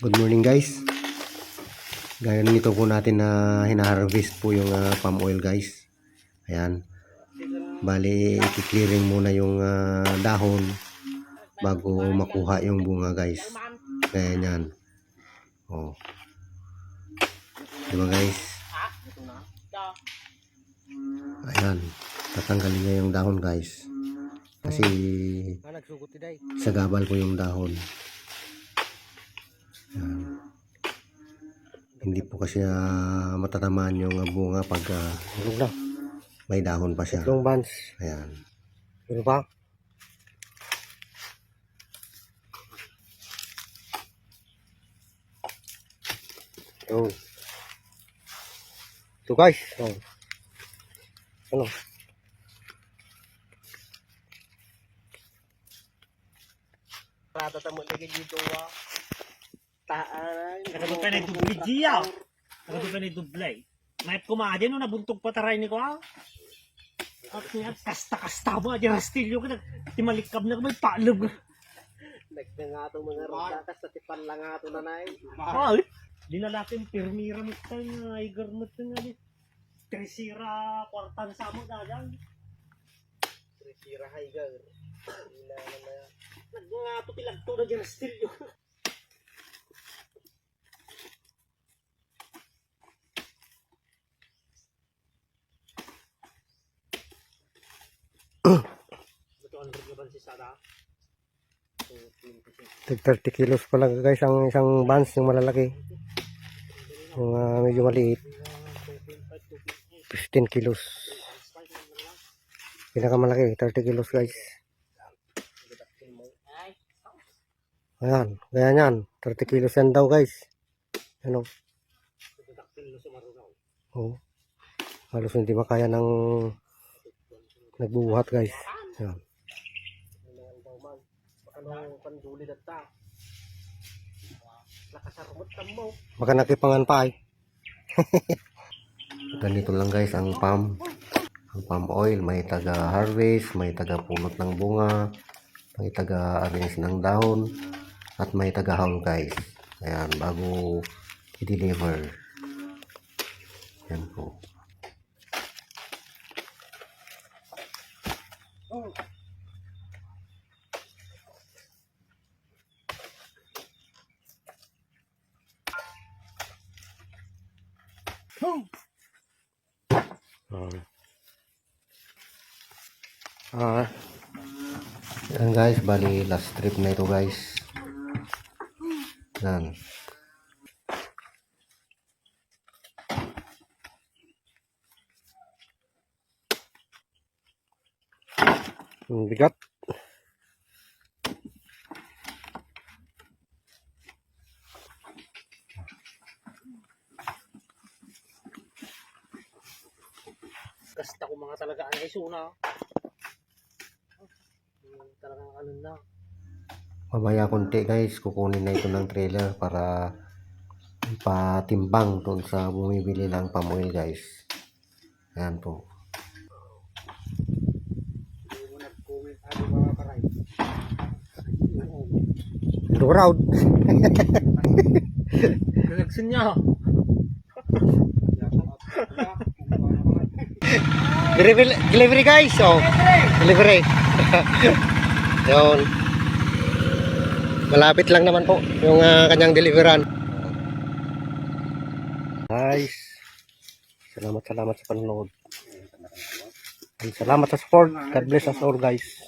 Good morning guys. Gaya nito po natin na hina-harvest po yung palm oil guys. Ayan. Bali, i-clearing muna yung dahon bago makuha yung bunga guys. Kaya yan. Oh. Diba guys? Ayan. Tatanggalin niya yung dahon guys. Kasi sagabal po yung dahon. Ayan. Hindi po kasi matatamaan yung bunga pag may dahon pa siya. Long bands. Ayan. Ano pa? Oh. So guys, oh. Ano? Rata tamo lagi dito taan. Nakadupa na yung dubli diya. Nakadupa na yung dublay. May kumadya no nabuntog pataray ni ko ah. At niya kasta-kasta mo adya rastilyo ka timalikab na may palog. Nagdangato mga rodakas sa tipan lang ato nanay. Ay, di na natin pirmira mo tayo ay garmot nga ni. Tresira kwartan sa mo dagang. Tresira higer. Ila na Nagdangato tilagto na dyan rastilyo. Ito ang ragaban si Sada. 30 kilos pa lang guys ang isang bands yung malalaki. Yung medyo maliit. 15 kilos. Pinakamalaki 30 kilos guys. Ayan, kaya yan 30 kilos yan daw guys. Ano? Oh. Halos hindi makaya ng nagbubuhat guys. Ayan. ano panduli data. Nakasarmot tamo. Baka nakipangan pa ay. Ganito lang guys ang palm oil. May taga harvest, may taga pulot ng bunga, may taga arrange ng dahon, at may taga haul guys. Ayan, bago i-deliver. Yan po. Yan guys, bali last trip na ito guys. Yan. Ang bigat. Kasta ko mga talaga ang isuna. Talagang ano na. Mamaya konti guys, kukunin na ito ng trailer para patimbang doon sa bumibili ng palm oil guys. Ayan po. Luraw. Nagsin niya. Delivery guys. Oh. Delivery. Yun. Malapit lang naman po yung kanyang deliveran. Guys. Salamat sa panonood. Salamat sa support. God bless us all guys.